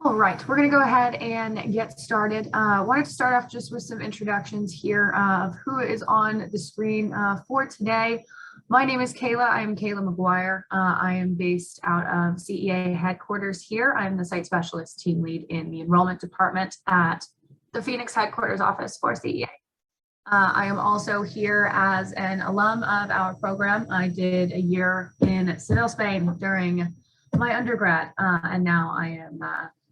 All right, we're going to go ahead and get started. Wanted to start off just with some introductions here of who is on the screen for today. My name is Kayla. I am Kayla Mcguire. I am based out of CEA headquarters here. I'm the site specialist team lead in the enrollment department at the Phoenix headquarters office for CEA. I am also here as an alum of our program. I did a year in Seville, Spain during my undergrad, and now I am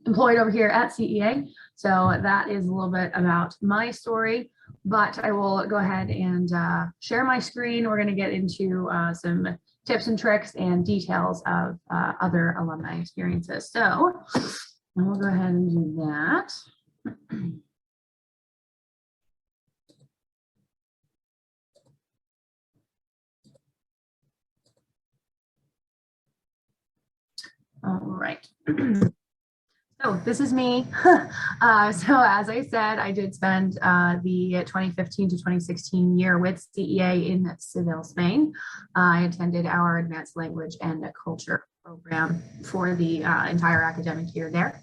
employed over here at CEA. So that is a little bit about my story, but I will go ahead and share my screen. We're going to get into some tips and tricks and details of other alumni experiences. So we'll go ahead and do that. All right. So this is me. So as I said, I did spend the 2015 to 2016 year with CEA in Seville, Spain. I attended our advanced language and culture program for the entire academic year there.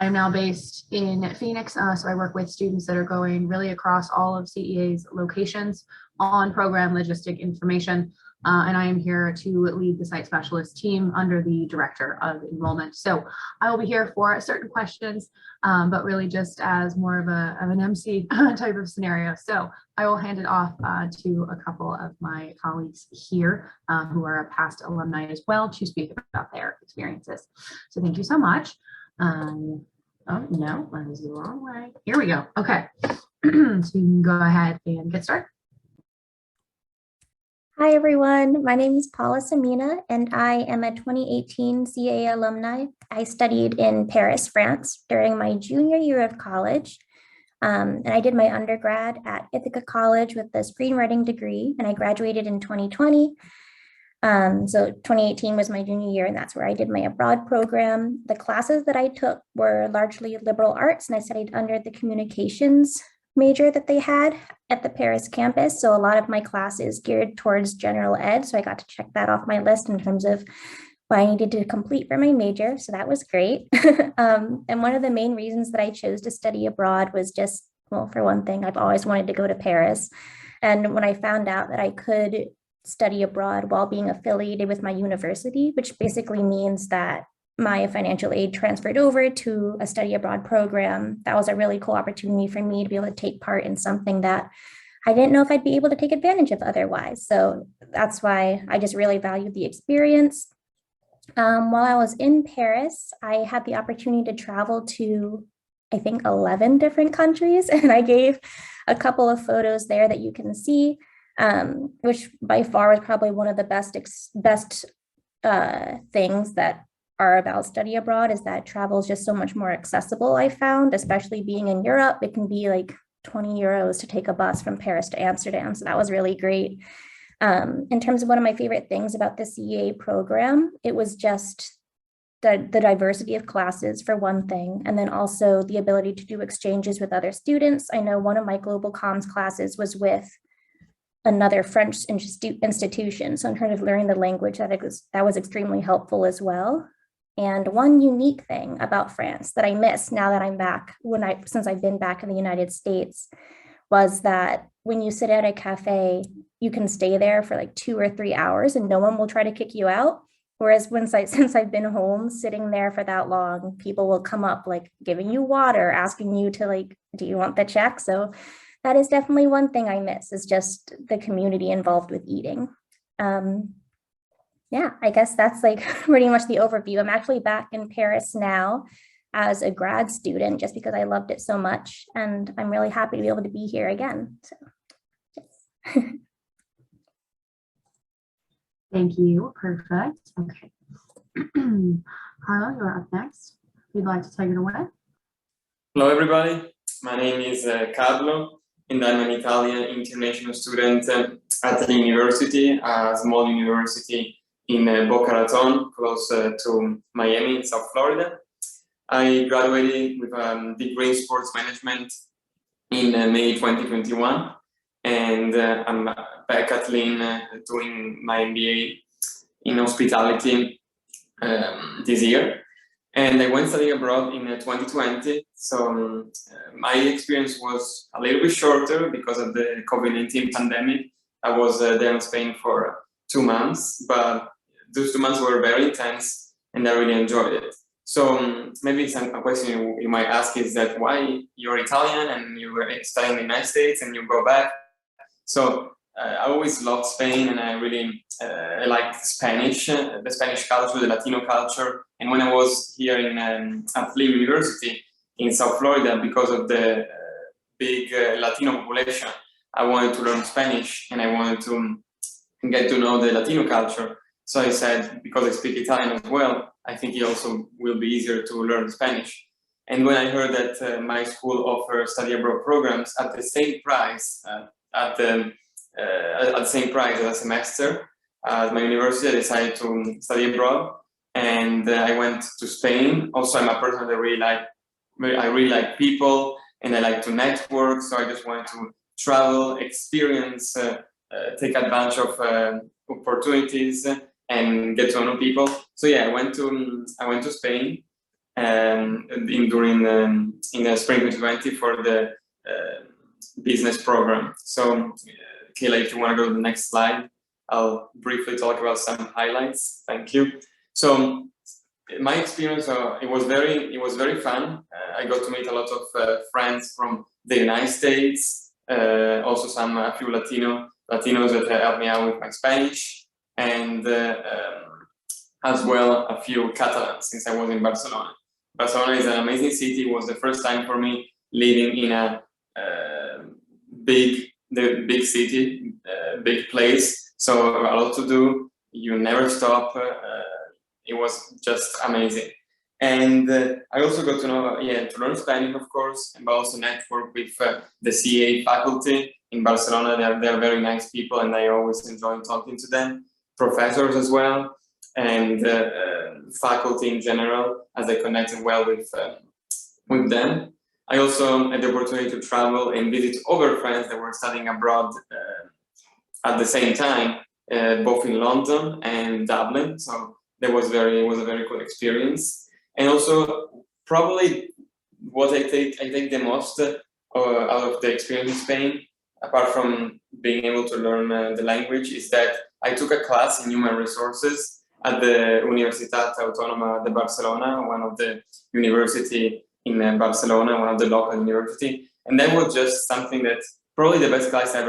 I am now based in Phoenix, so I work with students that are going really across all of CEA's locations on program logistic information. And I am here to lead the site specialist team under the director of enrollment. So I will be here for certain questions, but really just as more of an MC type of scenario. So I will hand it off to a couple of my colleagues here who are past alumni as well to speak about their experiences. So thank you so much. Oh no, that is the wrong way. Here we go. Okay, so you can go ahead and get started. Hi, everyone. My name is Paula Samina, and I am a 2018 CA alumni. I studied in Paris, France during my junior year of college. And I did my undergrad at Ithaca College with a screenwriting degree, and I graduated in 2020. So 2018 was my junior year, and that's where I did my abroad program. The classes that I took were largely liberal arts, and I studied under the communications major that they had at the Paris campus. So a lot of my classes geared towards general ed. So I got to check that off my list in terms of what I needed to complete for my major. So that was great. And one of the main reasons that I chose to study abroad was just, well, for one thing, I've always wanted to go to Paris. And when I found out that I could study abroad while being affiliated with my university, which basically means that my financial aid transferred over to a study abroad program, that was a really cool opportunity for me to be able to take part in something that I didn't know if I'd be able to take advantage of otherwise. So that's why I just really valued the experience. While I was in Paris, I had the opportunity to travel to, I think, 11 different countries, and I gave a couple of photos there that you can see, which by far was probably one of the best things that are about study abroad is that travel is just so much more accessible. I found, especially being in Europe, it can be like 20 euros to take a bus from Paris to Amsterdam. So that was really great. In terms of one of my favorite things about the CEA program, it was just the diversity of classes for one thing, and then also the ability to do exchanges with other students. I know one of my global comms classes was with another French institution. So in terms of learning the language, that was extremely helpful as well. And one unique thing about France that I miss now that I'm back, since I've been back in the United States, was that when you sit at a cafe, you can stay there for like 2 or 3 hours and no one will try to kick you out. Whereas since I've been home, sitting there for that long, people will come up like giving you water, asking you to like, do you want the check? So that is definitely one thing I miss, is just the community involved with eating. Yeah, I guess that's like pretty much the overview. I'm actually back in Paris now as a grad student just because I loved it so much. And I'm really happy to be able to be here again. So, yes. Thank you. Perfect. Okay. Carlo, you're up next. If you'd like to take it away. Hello, everybody. My name is Carlo, and I'm an Italian international student at the university, a small university in Boca Raton, close to Miami in South Florida. I graduated with a degree in sports management in May 2021, and I'm back at Lynn doing my MBA in hospitality this year. And I went studying abroad in 2020. So my experience was a little bit shorter because of the COVID-19 pandemic. I was there in Spain for 2 months, but those 2 months were very intense and I really enjoyed it. So maybe a question you might ask is that why you're Italian and you were studying in the United States and you go back? So I always loved Spain and I really I liked Spanish, the Spanish culture, the Latino culture. And when I was here in at Lee University in South Florida, because of the big Latino population, I wanted to learn Spanish and I wanted to get to know the Latino culture. So I said, because I speak Italian as well, I think it also will be easier to learn Spanish. And when I heard that my school offers study abroad programs at the same price, at the same price as a semester at my university, I decided to study abroad, and I went to Spain. Also, I'm a person that I really like people, and I like to network. So I just wanted to travel, experience, take advantage of opportunities, and get to know people. So yeah, I went to Spain, during in the spring 2020 for the business program. So Kayla, if you want to go to the next slide, I'll briefly talk about some highlights. Thank you. So my experience, it was very fun. I got to meet a lot of friends from the United States, also a few Latinos that helped me out with my Spanish, and as well a few Catalans since I was in Barcelona. Barcelona is an amazing city. It was the first time for me living in a big city, big place. So a lot to do. You never stop. It was just amazing. And I also got to know, to learn Spanish, of course, but also network with the CA faculty in Barcelona. They're very nice people, and I always enjoy talking to them. Professors as well, and faculty in general, as I connected well with them. I also had the opportunity to travel and visit other friends that were studying abroad at the same time, both in London and Dublin. So that was a very cool experience. And also, probably what I take the most out of the experience in Spain, apart from being able to learn the language, is that I took a class in human resources at the Universitat Autònoma de Barcelona, one of the university in Barcelona, one of the local university. And that was just something that probably the best class I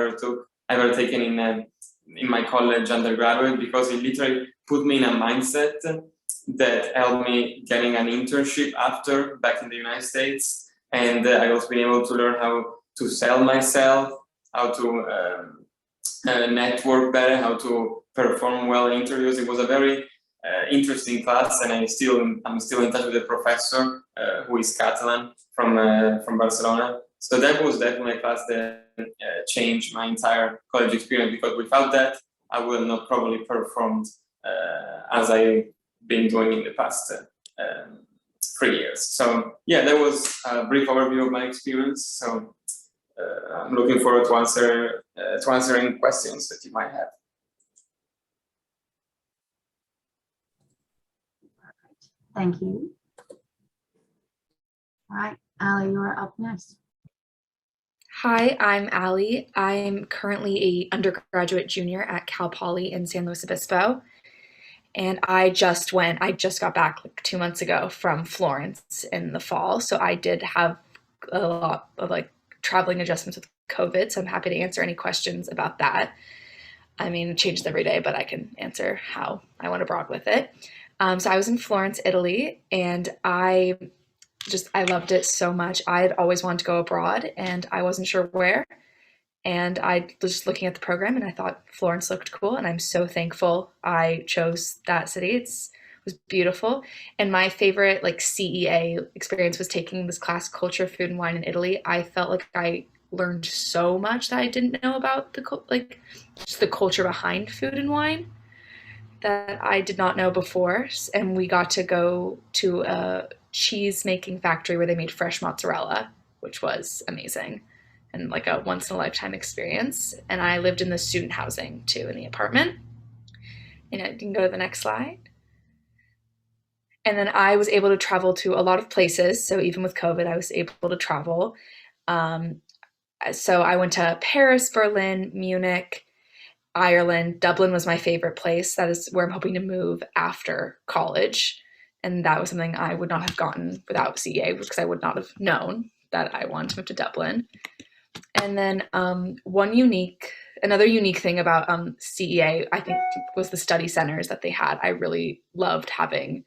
ever taken in my college undergraduate, because it literally put me in a mindset that helped me getting an internship after back in the United States. And I also been able to learn how to sell myself, how to network better, how to perform well in interviews. It was a very interesting class, and I'm still in touch with the professor who is Catalan from Barcelona. So that was definitely a class that changed my entire college experience, because without that, I would have not probably performed as I've been doing in the past 3 years. So yeah, that was a brief overview of my experience. So I'm looking forward to answering questions that you might have. Thank you. All right, Ali, you are up next. Hi, I'm Ali. I'm currently an undergraduate junior at Cal Poly in San Luis Obispo. And I just got back like 2 months ago from Florence in the fall. So I did have a lot of like traveling adjustments with COVID. So I'm happy to answer any questions about that. I mean, it changes every day, but I can answer how I went abroad with it. So I was in Florence, Italy, and I loved it so much. I had always wanted to go abroad, and I wasn't sure where. And I was just looking at the program, and I thought Florence looked cool, and I'm so thankful I chose that city. It was beautiful. And my favorite like CEA experience was taking this class, Culture, Food, and Wine in Italy. I felt like I learned so much that I didn't know about just the culture behind food and wine that I did not know before. And we got to go to a cheese making factory where they made fresh mozzarella, which was amazing and like a once in a lifetime experience. And I lived in the student housing too, in the apartment. And you can go to the next slide. And then I was able to travel to a lot of places. So even with COVID, I was able to travel. So I went to Paris, Berlin, Munich, Ireland. Dublin was my favorite place. That is where I'm hoping to move after college. And that was something I would not have gotten without CEA because I would not have known that I wanted to move to Dublin. And then another unique thing about CEA, I think, was the study centers that they had. I really loved having,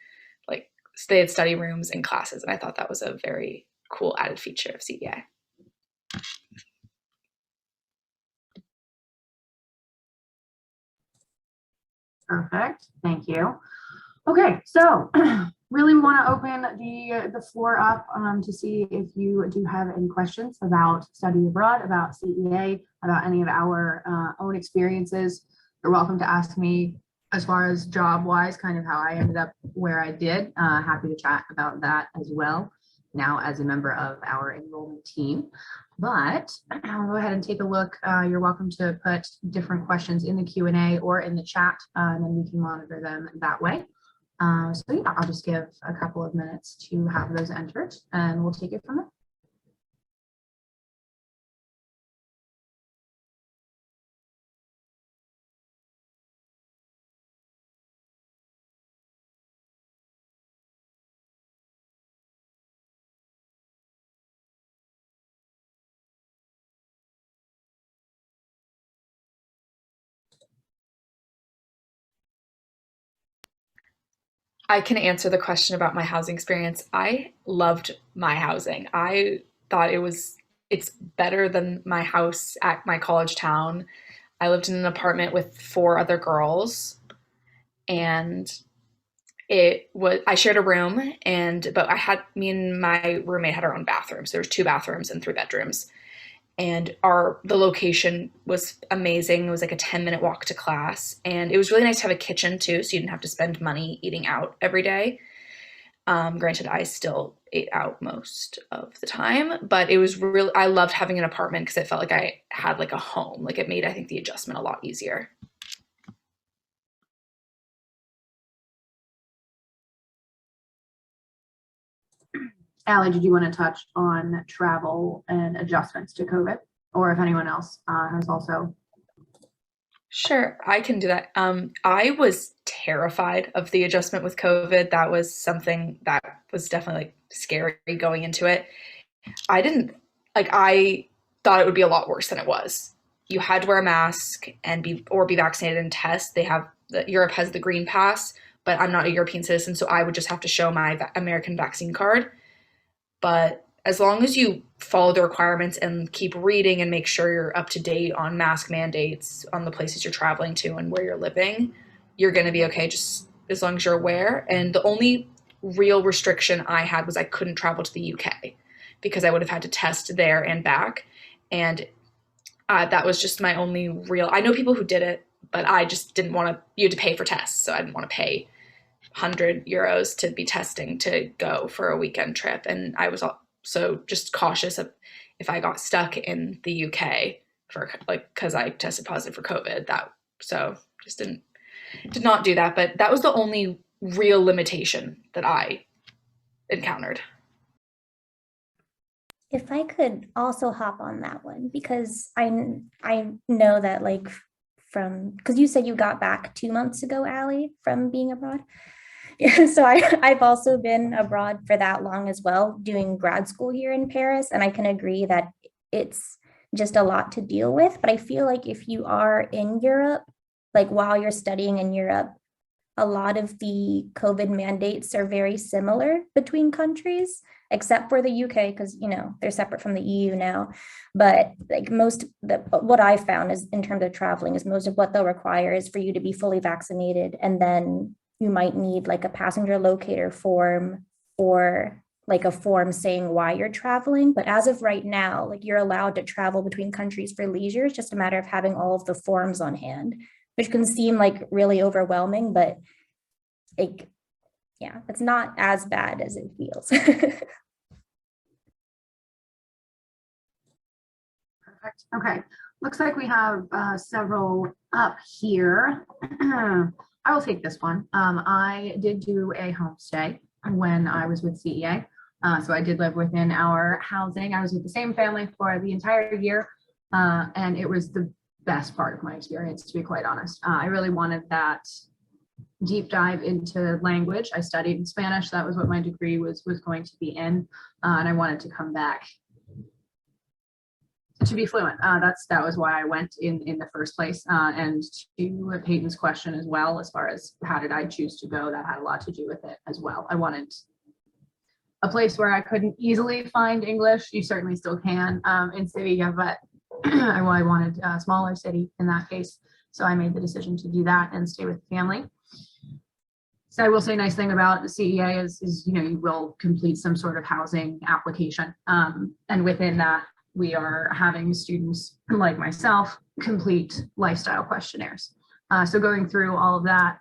like, they had study rooms and classes, and I thought that was a very cool added feature of CEA. Perfect. Thank you. Okay, so really want to open the floor up to see if you do have any questions about study abroad, about CEA, about any of our own experiences. You're welcome to ask me as far as job-wise, kind of how I ended up where I did. Happy to chat about that as well, now as a member of our enrollment team. But I'll go ahead and take a look. You're welcome to put different questions in the Q&A or in the chat, and then we can monitor them that way. So yeah, I'll just give a couple of minutes to have those entered, and we'll take it from there. I can answer the question about my housing experience. I loved my housing. I thought it's better than my house at my college town. I lived in an apartment with 4 other girls, and I shared a room, but me and my roommate had our own bathrooms. There was 2 bathrooms and 3 bedrooms. And the location was amazing. It was like a 10-minute walk to class. And it was really nice to have a kitchen too, so you didn't have to spend money eating out every day. Granted, I still ate out most of the time, but I loved having an apartment because it felt like I had like a home. Like it made, I think, the adjustment a lot easier. Allie, did you want to touch on travel and adjustments to COVID, or if anyone else has also? Sure, I can do that. I was terrified of the adjustment with COVID. That was something that was definitely like scary going into it. I thought it would be a lot worse than it was. You had to wear a mask and be vaccinated and test. Europe has the green pass, but I'm not a European citizen, so I would just have to show my American vaccine card. But as long as you follow the requirements and keep reading and make sure you're up to date on mask mandates on the places you're traveling to and where you're living, you're going to be okay, just as long as you're aware. And the only real restriction I had was I couldn't travel to the UK because I would have had to test there and back. And that was just my only real, I know people who did it, but I just didn't want to, you had to pay for tests. So I didn't want to pay 100 euros to be testing to go for a weekend trip. And I was also just cautious of if I got stuck in the UK because I tested positive for COVID, so just did not do that. But that was the only real limitation that I encountered. If I could also hop on that one, because I know that because you said you got back 2 months ago, Allie, from being abroad. Yeah, so I've also been abroad for that long as well, doing grad school here in Paris, and I can agree that it's just a lot to deal with. But I feel like if you are in Europe, like while you're studying in Europe, a lot of the COVID mandates are very similar between countries, except for the UK, because they're separate from the EU now. But like what I found is in terms of traveling is most of what they'll require is for you to be fully vaccinated, and then you might need like a passenger locator form or like a form saying why you're traveling. But as of right now, like you're allowed to travel between countries for leisure. It's just a matter of having all of the forms on hand, which can seem like really overwhelming, but it's not as bad as it feels. Perfect. Okay. Looks like we have several up here. I will take this one. I did do a homestay when I was with CEA. So I did live within our housing. I was with the same family for the entire year. And it was the best part of my experience, to be quite honest. I really wanted that deep dive into language. I studied in Spanish. That was what my degree was going to be in. And I wanted to come back to be fluent. That was why I went in the first place. And to Peyton's question as well, as far as how did I choose to go, that had a lot to do with it as well. I wanted a place where I couldn't easily find English. You certainly still can in Sevilla, but I wanted a smaller city in that case. So I made the decision to do that and stay with the family. So I will say a nice thing about the CEA is you will complete some sort of housing application. And within that, we are having students like myself complete lifestyle questionnaires. So going through all of that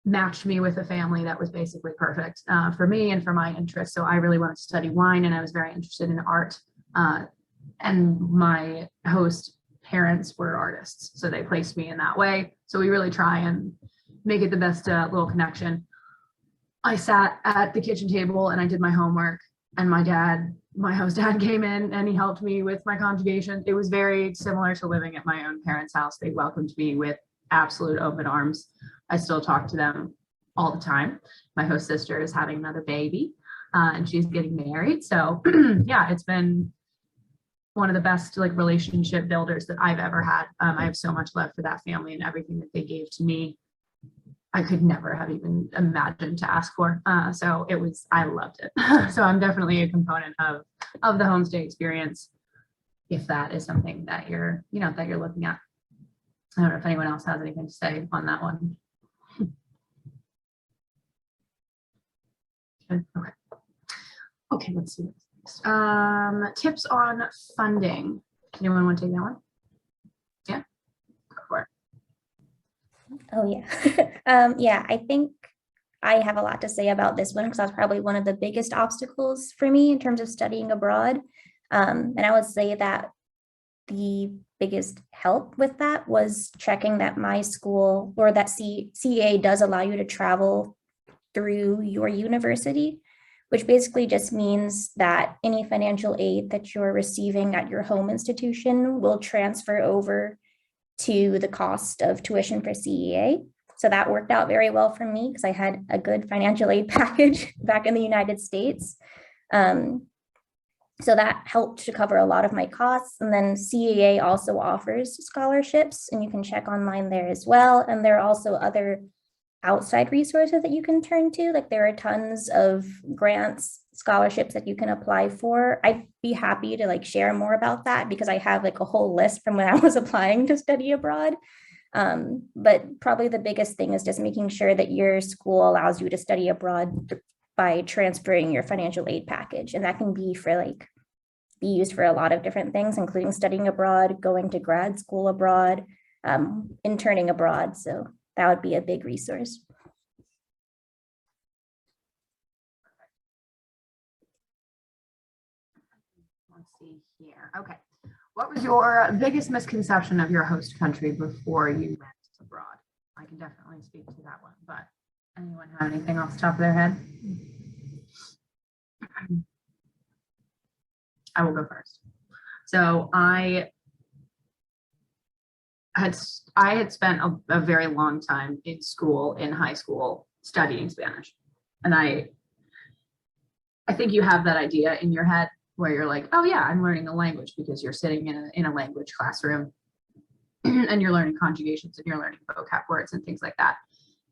matched me with a family that was basically perfect for me and for my interests. So I really wanted to study wine, and I was very interested in art. And my host parents were artists, so they placed me in that way. So we really try and make it the best little connection. I sat at the kitchen table and I did my homework, and my host dad came in and he helped me with my conjugation. It was very similar to living at my own parents' house. They welcomed me with absolute open arms. I still talk to them all the time. My host sister is having another baby and she's getting married. So yeah, it's been one of the best relationship builders that I've ever had. I have so much love for that family, and everything that they gave to me, I could never have even imagined to ask for. So I loved it. So I'm definitely a component of the homestay experience, if that is something that you're looking at. I don't know if anyone else has anything to say on that one. Okay, let's see what's next. Tips on funding. Anyone want to take that one? Yeah, go for it. Oh yeah. Yeah, I think I have a lot to say about this one because that's probably one of the biggest obstacles for me in terms of studying abroad. And I would say that the biggest help with that was checking that my school, or that CEA does allow you to travel through your university, which basically just means that any financial aid that you're receiving at your home institution will transfer over to the cost of tuition for CEA. So that worked out very well for me because I had a good financial aid package back in the United States. So that helped to cover a lot of my costs. And then CEA also offers scholarships, and you can check online there as well. And there are also other outside resources that you can turn to. Like there are tons of grants, scholarships that you can apply for. I'd be happy to share more about that because I have a whole list from when I was applying to study abroad. But probably the biggest thing is just making sure that your school allows you to study abroad by transferring your financial aid package. And that can be be used for a lot of different things, including studying abroad, going to grad school abroad, interning abroad. So that would be a big resource. Let's see here. Okay. What was your biggest misconception of your host country before you went abroad? I can definitely speak to that one, but anyone have anything off the top of their head? I will go first. So I had spent a very long time in high school, studying Spanish. And I think you have that idea in your head where you're like, oh yeah, I'm learning a language because you're sitting in a language classroom and you're learning conjugations and you're learning vocab words and things like that.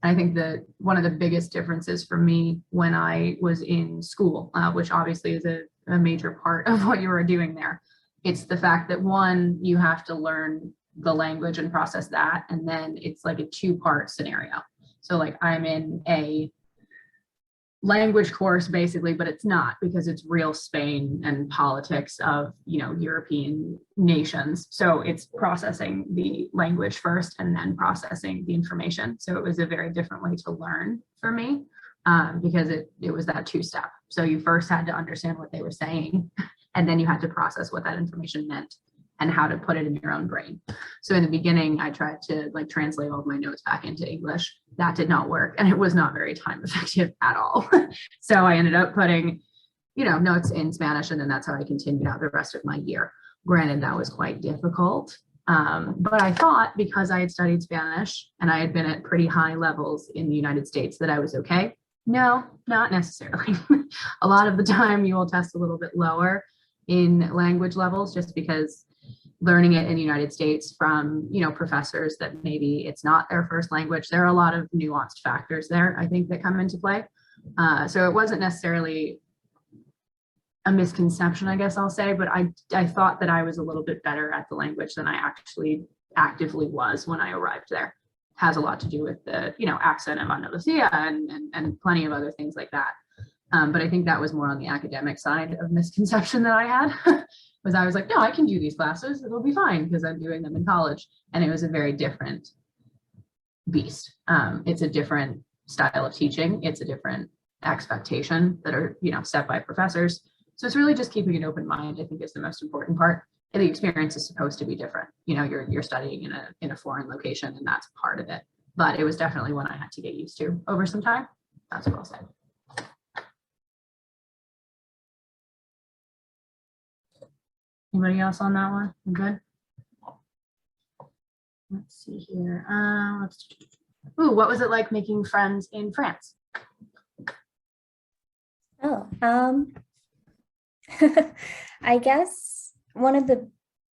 And I think that one of the biggest differences for me when I was in school, which obviously is a major part of what you were doing there, it's the fact that one, you have to learn the language and process that, and then it's a two-part scenario. So I'm in a language course basically, but it's not, because it's real Spain and politics of European nations. So it's processing the language first and then processing the information. So it was a very different way to learn for me, because it was that two-step. So you first had to understand what they were saying, and then you had to process what that information meant and how to put it in your own brain. So in the beginning, I tried to like translate all of my notes back into English. That did not work, and it was not very time effective at all. So I ended up putting, notes in Spanish, and then that's how I continued out the rest of my year. Granted, that was quite difficult. But I thought because I had studied Spanish and I had been at pretty high levels in the United States that I was okay. No, not necessarily. A lot of the time you will test a little bit lower in language levels just because learning it in the United States from, professors that maybe it's not their first language. There are a lot of nuanced factors there, I think, that come into play. So it wasn't necessarily a misconception, I guess I'll say, but I thought that I was a little bit better at the language than I actually actively was when I arrived there. Has a lot to do with the, accent of Andalusia and plenty of other things like that. But I think that was more on the academic side of misconception that I had. Was I was like, no, I can do these classes. It'll be fine because I'm doing them in college. And it was a very different beast. It's a different style of teaching. It's a different expectation that are, set by professors. So it's really just keeping an open mind, I think, is the most important part. And the experience is supposed to be different. You're studying in a foreign location, and that's part of it. But it was definitely one I had to get used to over some time. That's what I'll say. Anybody else on that one? I'm good. Let's see here. What was it like making friends in France? Oh, I guess one of the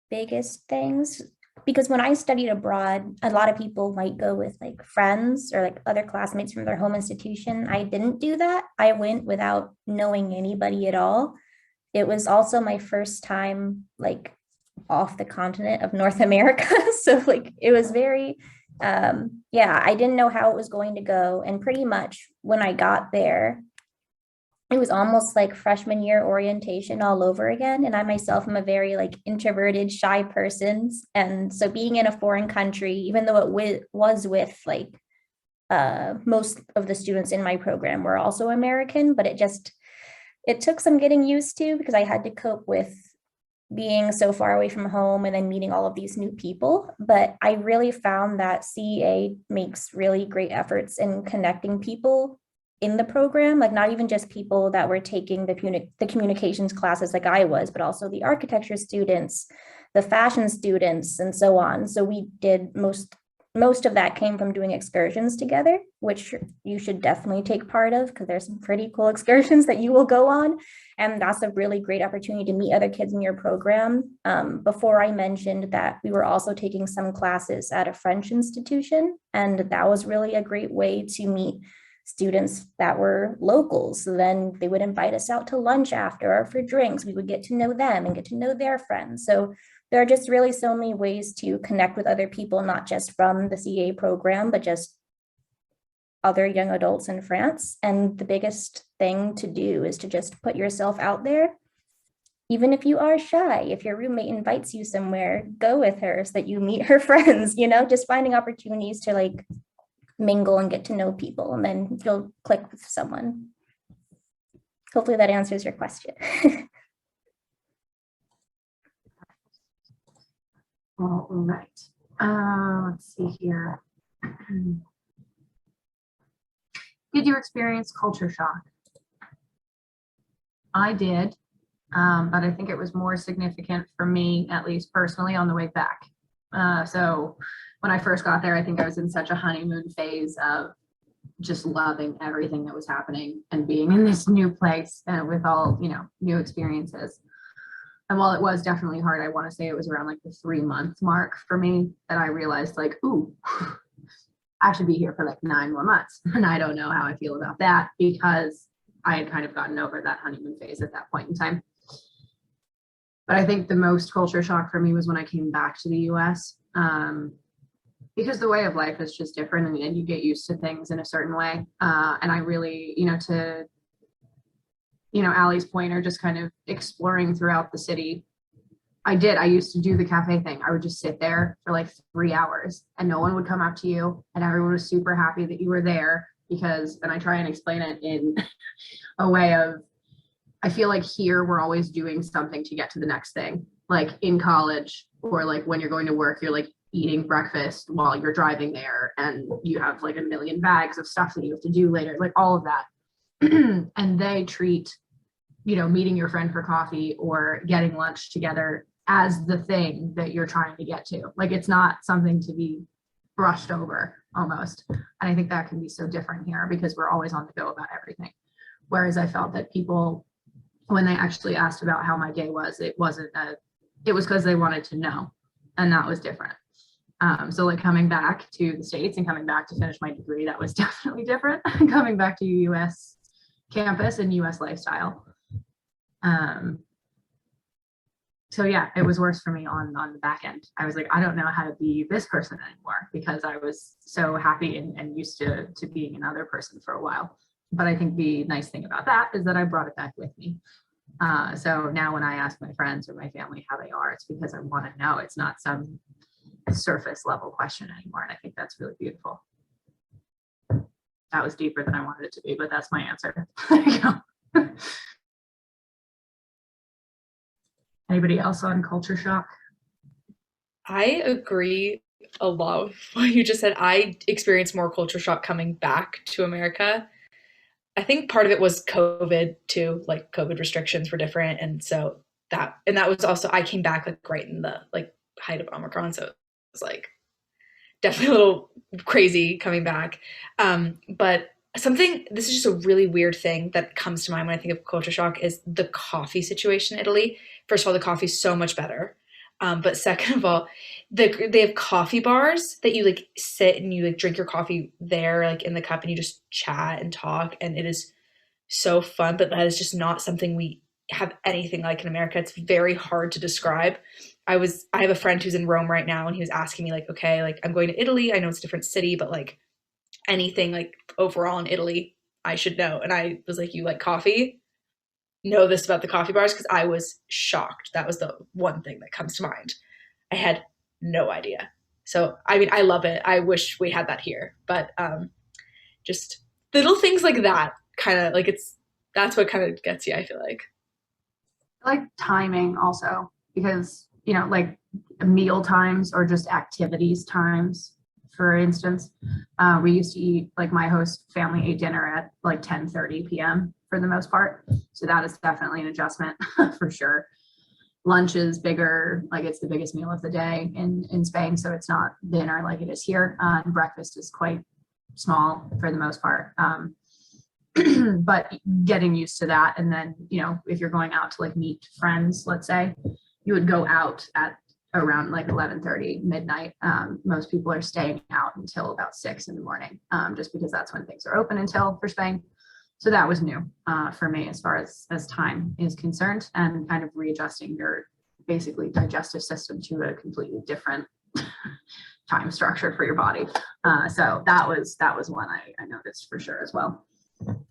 biggest things, because when I studied abroad, a lot of people might go with like friends or like other classmates from their home institution. I didn't do that. I went without knowing anybody at all. It was also my first time like off the continent of North America. So like it was very, I didn't know how it was going to go. And pretty much when I got there, it was almost like freshman year orientation all over again. And I myself am a very like introverted, shy person. And so being in a foreign country, even though it was with like most of the students in my program were also American, but it took some getting used to because I had to cope with being so far away from home and then meeting all of these new people. But I really found that CEA makes really great efforts in connecting people in the program, like not even just people that were taking the communications classes like I was, but also the architecture students, the fashion students, and so on. So we did most of that came from doing excursions together, which you should definitely take part of because there's some pretty cool excursions that you will go on. And that's a really great opportunity to meet other kids in your program. Before I mentioned that we were also taking some classes at a French institution, and that was really a great way to meet students that were locals. So then they would invite us out to lunch after or for drinks. We would get to know them and get to know their friends. So there are just really so many ways to connect with other people, not just from the CA program, but just other young adults in France. And the biggest thing to do is to just put yourself out there. Even if you are shy, if your roommate invites you somewhere, go with her so that you meet her friends, just finding opportunities to like mingle and get to know people, and then you'll click with someone. Hopefully that answers your question. All right. Let's see here. Did you experience culture shock? I did, but I think it was more significant for me, at least personally, on the way back. So when I first got there, I think I was in such a honeymoon phase of just loving everything that was happening and being in this new place and with all, new experiences. And while it was definitely hard, I want to say it was around like the 3-month mark for me that I realized like, ooh, I should be here for like 9 more months. And I don't know how I feel about that because I had kind of gotten over that honeymoon phase at that point in time. But I think the most culture shock for me was when I came back to the US, because the way of life is just different and you get used to things in a certain way. And I really, to Allie's point, or just kind of exploring throughout the city. I used to do the cafe thing. I would just sit there for like 3 hours and no one would come up to you and everyone was super happy that you were there because, and I try and explain it in a way of, I feel like here we're always doing something to get to the next thing. like in college or like when you're going to work, you're like eating breakfast while you're driving there and you have like a million bags of stuff that you have to do later, like all of that. And they treat, you know, meeting your friend for coffee or getting lunch together as the thing that you're trying to get to. Like it's not something to be brushed over almost. And I think that can be so different here because we're always on the go about everything. Whereas I felt that people, when they actually asked about how my day was, it was because they wanted to know, and that was different. So like coming back to the States and coming back to finish my degree, that was definitely different. Coming back to US campus and US lifestyle. So yeah, it was worse for me on the back end. I was like, I don't know how to be this person anymore because I was so happy and used to being another person for a while. But I think the nice thing about that is that I brought it back with me. So now when I ask my friends or my family how they are, it's because I want to know. It's not some surface level question anymore. And I think that's really beautiful. That was deeper than I wanted it to be, but that's my answer. There you go. Anybody else on culture shock? I agree a lot with what you just said. I experienced more culture shock coming back to America. I think part of it was COVID too, like COVID restrictions were different. And so that was also, I came back like right in the like height of Omicron. So it was like definitely a little crazy coming back. But this is just a really weird thing that comes to mind when I think of culture shock is the coffee situation in Italy. First of all, the coffee is so much better. But second of all, they have coffee bars that you like sit and you like drink your coffee there, like in the cup, and you just chat and talk. And it is so fun, but that is just not something we have anything like in America. It's very hard to describe. I have a friend who's in Rome right now and he was asking me like, okay, like I'm going to Italy. I know it's a different city, but like anything like overall in Italy, I should know. And I was like, you like coffee? Know this about the coffee bars? Because I was shocked. That was the one thing that comes to mind. I had no idea. So, I mean, I love it. I wish we had that here, but just little things like that kind of like that's what kind of gets you, I feel like. I like timing also because, you know, like meal times or just activities times. For instance, we used to eat, like my host family ate dinner at like 10:30 p.m. for the most part. So that is definitely an adjustment for sure. Lunch is bigger, like it's the biggest meal of the day in Spain. So it's not dinner like it is here. And breakfast is quite small for the most part. But getting used to that. And then, you know, if you're going out to like meet friends, let's say, you would go out at around like 11:30 midnight. Most people are staying out until about 6 in the morning, just because that's when things are open until for Spain. So that was new for me as far as time is concerned, and kind of readjusting your basically digestive system to a completely different time structure for your body. So that was one I noticed for sure as well.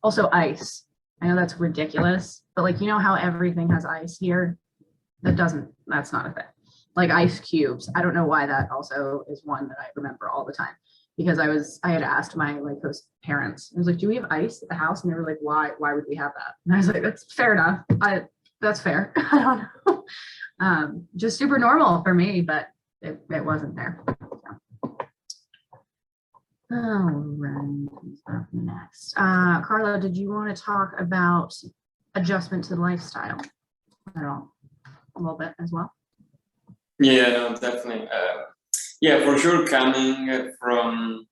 Also ice. I know that's ridiculous, but like, you know how everything has ice here? That's not a thing. Like ice cubes. I don't know why that also is one that I remember all the time, because I had asked my like host parents, I was like, do we have ice at the house? And they were like, why would we have that? And I was like, that's fair enough. That's fair. I don't know. Just super normal for me, but it wasn't there. All right, who's up next? Carla, did you want to talk about adjustment to lifestyle at all? A little bit as well? Yeah, no, definitely. Yeah, for sure, coming from,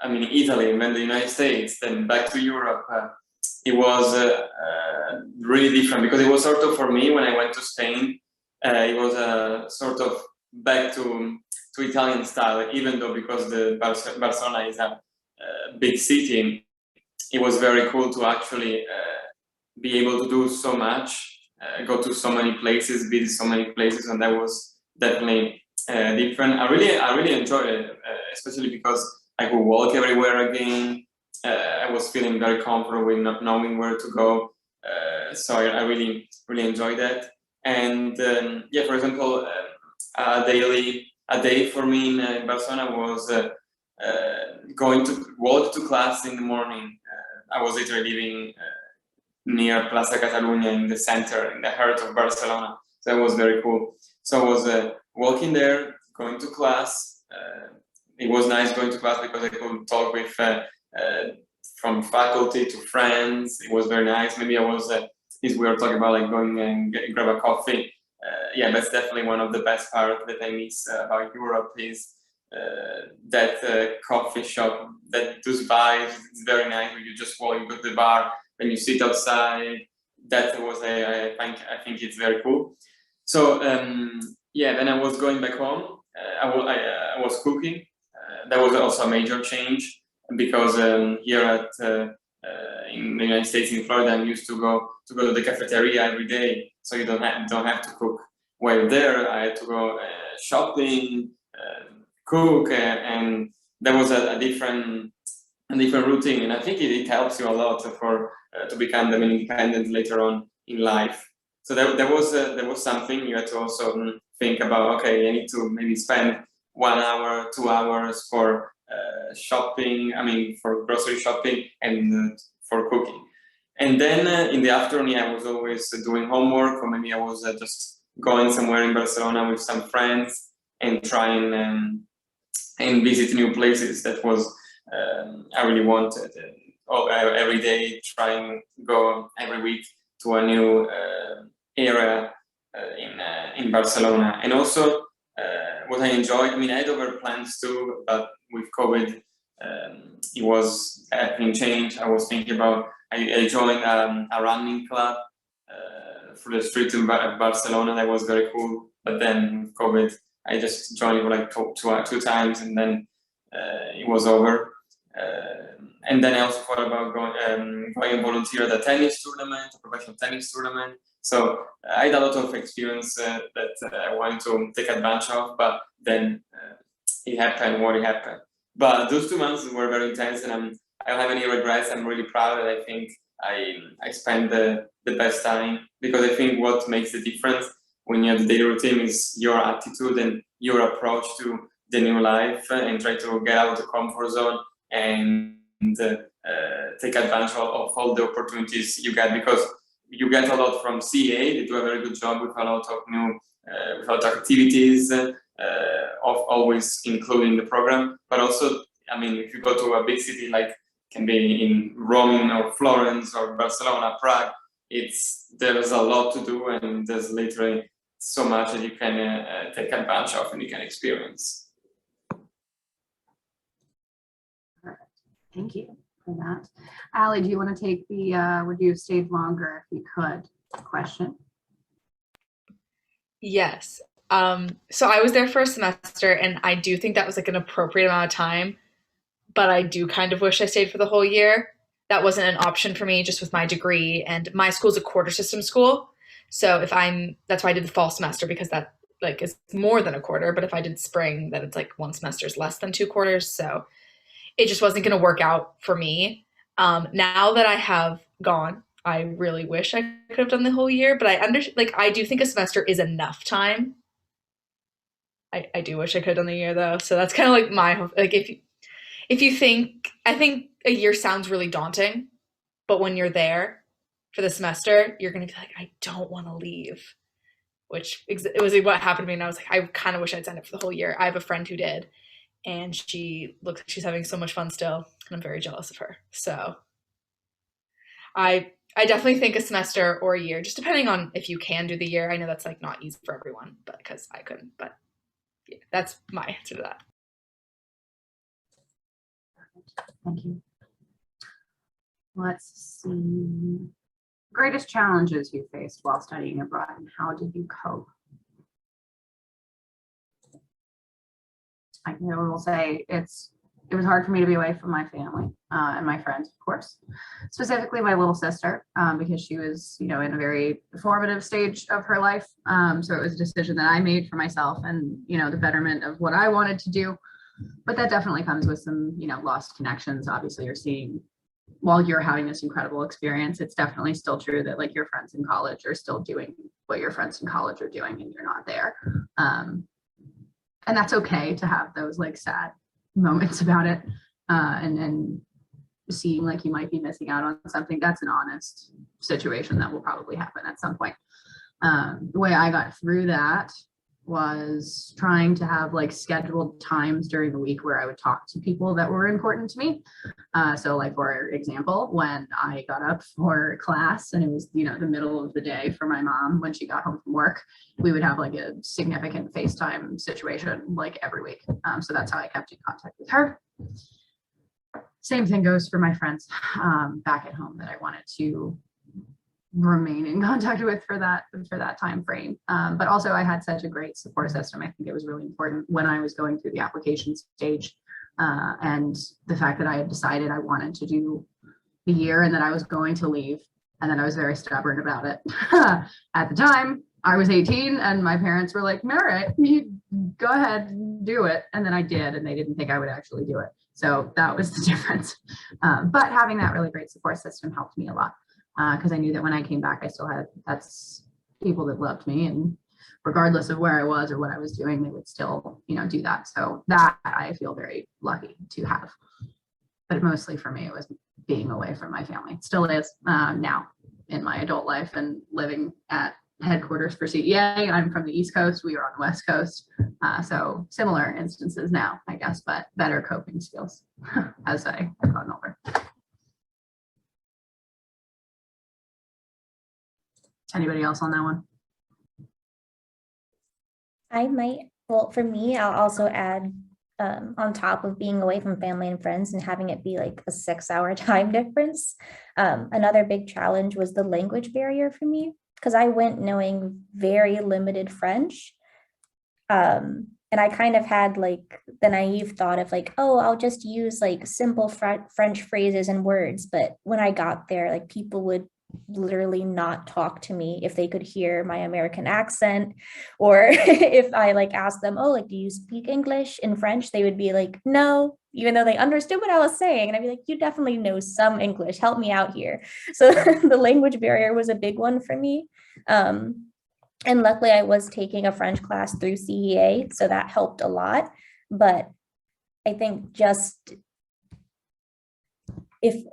Italy and then the United States, then back to Europe, it was really different because it was sort of, for me, when I went to Spain, it was sort of back to Italian style, even though because the Barcelona is a big city, it was very cool to actually be able to do so much, go to so many places, visit so many places, and that was definitely different. I really enjoyed it, especially because I could walk everywhere again. I was feeling very comfortable with not knowing where to go, so I really enjoyed that. And yeah, for example, a day for me in Barcelona was going to walk to class in the morning. I was literally living near Plaza Catalunya in the center, in the heart of Barcelona. So that was very cool. So I was walking there, going to class. It was nice going to class because I could talk with from faculty to friends. It was very nice. Maybe I was, we were talking about like going and grab a coffee. Yeah, that's definitely one of the best parts that I miss about Europe is that coffee shop, those vibes. It's very nice. You just walk, you go to the bar, then you sit outside. That was I think it's very cool. So yeah, then I was going back home. I was cooking. That was also a major change because here at in the United States, in Florida, I'm used to go to the cafeteria every day, so you don't have to cook. While there, I had to go shopping, cook, and that was a different routine. And I think it helps you a lot for to become independent later on in life. So there was something you had to also think about. Okay, I need to maybe spend 1 hour, 2 hours for shopping. I mean, for grocery shopping and for cooking. And then in the afternoon, I was always doing homework, or maybe I was just going somewhere in Barcelona with some friends and trying and visit new places. That was I really wanted. Every day, trying to go every week to a new area in Barcelona. And also what I enjoyed, I mean, I had other plans too, but with COVID, it was everything changed. I was thinking about, I joined a running club for the street in Barcelona. That was very cool. But then with COVID, I just joined for like two times, and then it was over. And then I also thought about going and volunteer at a tennis tournament, a professional tennis tournament. So I had a lot of experience that I wanted to take advantage of, but then it happened what it happened. But those 2 months were very intense, and I don't have any regrets. I'm really proud that I think I spent the best time, because I think what makes the difference when you have the daily routine is your attitude and your approach to the new life, and try to get out of the comfort zone and take advantage of all the opportunities you get, because you get a lot from CA. They do a very good job with a lot of new with a lot of activities, of always including the program. But also, I mean, if you go to a big city like can be in Rome or Florence or Barcelona, Prague, there's a lot to do, and there's literally so much that you can take advantage of and you can experience. Thank you for that. Allie, do you want to take the would you have stayed longer if you could question? Yes. So I was there for a semester, and I do think that was like an appropriate amount of time, but I do kind of wish I stayed for the whole year. That wasn't an option for me just with my degree, and my school's a quarter system school. So that's why I did the fall semester, because that like is more than a quarter, but if I did spring, then it's like one semester is less than 2 quarters. So it just wasn't going to work out for me. Now that I have gone, I really wish I could have done the whole year, but I do think a semester is enough time. I do wish I could have done the year though. So that's kind of like if you think, I think a year sounds really daunting, but when you're there for the semester, you're going to be like, I don't want to leave, which it was what happened to me. And I was like, I kind of wish I'd signed up for the whole year. I have a friend who did, and she looks like she's having so much fun still, and I'm very jealous of her. So I definitely think a semester or a year, just depending on if you can do the year. I know that's like not easy for everyone, but because I couldn't, but yeah, that's my answer to that. Thank you. Let's see. Greatest challenges you faced while studying abroad, and how did you cope? I will say it was hard for me to be away from my family and my friends, of course, specifically my little sister, because she was, in a very formative stage of her life. So it was a decision that I made for myself and, the betterment of what I wanted to do. But that definitely comes with some, lost connections. Obviously, you're seeing, while you're having this incredible experience, it's definitely still true that like your friends in college are still doing what your friends in college are doing and you're not there. And that's okay to have those like sad moments about it, and seeing like you might be missing out on something. That's an honest situation that will probably happen at some point. The way I got through that was trying to have like scheduled times during the week where I would talk to people that were important to me. So like, for example, when I got up for class and it was, you know, the middle of the day for my mom when she got home from work, we would have like a significant FaceTime situation like every week. So that's how I kept in contact with her. Same thing goes for my friends back at home that I wanted to remain in contact with for that time frame. But also I had such a great support system. I think it was really important when I was going through the application stage, and the fact that I had decided I wanted to do the year and that I was going to leave, and that I was very stubborn about it. At the time, I was 18 and my parents were like, all right, you go ahead, do it. And then I did, and they didn't think I would actually do it. So that was the difference. But having that really great support system helped me a lot. Because I knew that when I came back, I still had people that loved me, and regardless of where I was or what I was doing, they would still, you know, do that. So that I feel very lucky to have. But mostly for me, it was being away from my family. It still is now in my adult life and living at headquarters for CEA. I'm from the East Coast. We are on the West Coast. So similar instances now, I guess, but better coping skills as I've gotten older. Anybody else on that one? Well, for me, I'll also add on top of being away from family and friends and having it be like a 6-hour time difference. Another big challenge was the language barrier for me, because I went knowing very limited French. And I kind of had like the naive thought of like, oh, I'll just use like simple French phrases and words. But when I got there, like people would literally not talk to me if they could hear my American accent, or if I like asked them, oh, like, do you speak English in French? They would be like, no, even though they understood what I was saying. And I'd be like, you definitely know some English, help me out here. So the language barrier was a big one for me. And luckily I was taking a French class through CEA, so that helped a lot. But I think just if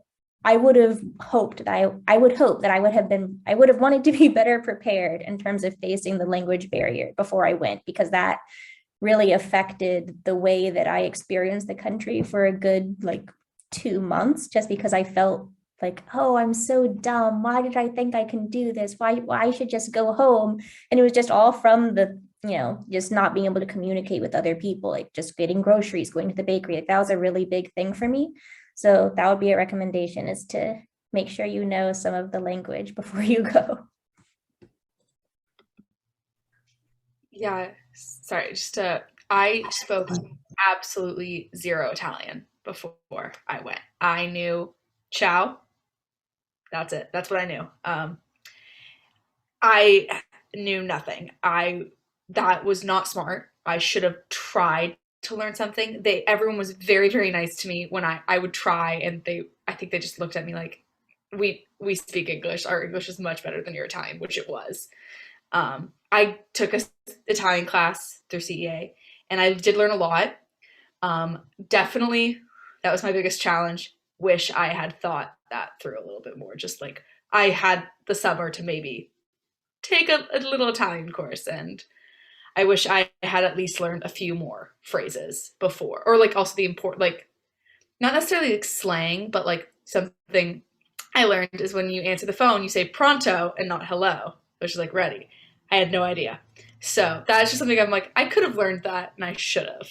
I would have hoped that I would have wanted to be better prepared in terms of facing the language barrier before I went, because that really affected the way that I experienced the country for a good like 2 months, just because I felt like, oh, I'm so dumb. Why did I think I can do this? Why I should just go home? And it was just all from the, you know, just not being able to communicate with other people, like just getting groceries, going to the bakery. Like that was a really big thing for me. So that would be a recommendation, is to make sure you know some of the language before you go. Yeah, sorry, I spoke absolutely zero Italian before I went. I knew ciao. That's it. That's what I knew. I knew nothing. That was not smart. I should have tried to learn something. Everyone was very, very nice to me when I would try, and I think they just looked at me like, we speak English. Our English is much better than your Italian, which it was. I took an Italian class through CEA, and I did learn a lot. Definitely, that was my biggest challenge. Wish I had thought that through a little bit more. Just like I had the summer to maybe take a little Italian course, and I wish I had at least learned a few more phrases before, or like also the important, like not necessarily like slang, but like something I learned is when you answer the phone, you say pronto and not hello, which is like ready. I had no idea. So that's just something I'm like, I could have learned that and I should have.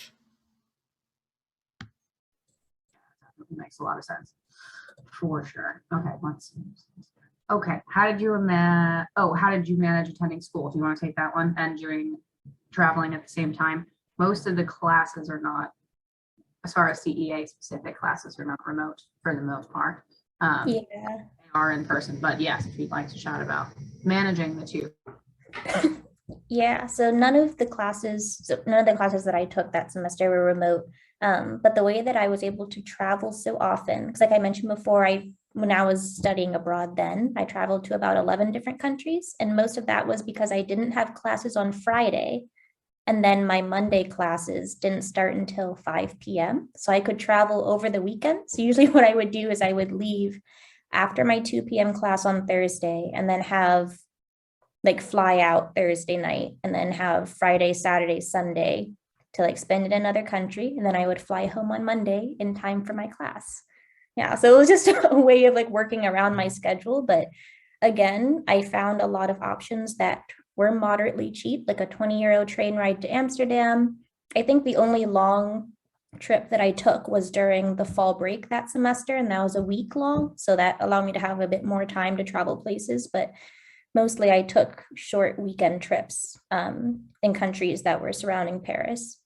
Makes a lot of sense for sure. Okay, let's see. Okay, how did you manage attending school? Do you want to take that one? And doing traveling at the same time? Most of the classes are not, as far as CEA specific classes, are not remote for the most part. Yeah, They are in person, but yes, if you'd like to chat about managing the two. yeah. So none of the classes that I took that semester were remote. But the way that I was able to travel so often, because like I mentioned before, when I was studying abroad then, I traveled to about 11 different countries. And most of that was because I didn't have classes on Friday. And then my Monday classes didn't start until 5 p.m. So I could travel over the weekend. So usually what I would do is I would leave after my 2 p.m. class on Thursday and then have like fly out Thursday night and then have Friday, Saturday, Sunday to like spend in another country. And then I would fly home on Monday in time for my class. Yeah. So it was just a way of like working around my schedule. But again, I found a lot of options that were moderately cheap, like a 20-euro train ride to Amsterdam. I think the only long trip that I took was during the fall break that semester, and that was a week long. So that allowed me to have a bit more time to travel places. But mostly I took short weekend trips in countries that were surrounding Paris.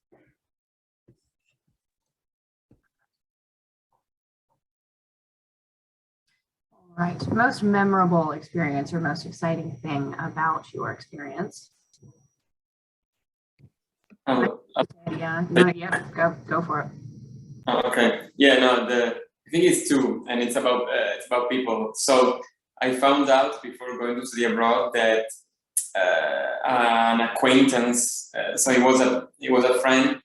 All right. Most memorable experience or most exciting thing about your experience? Yeah, go for it. Okay. Yeah, no, I think it's two, and it's about people. So I found out before going to study abroad that an acquaintance, so he was a friend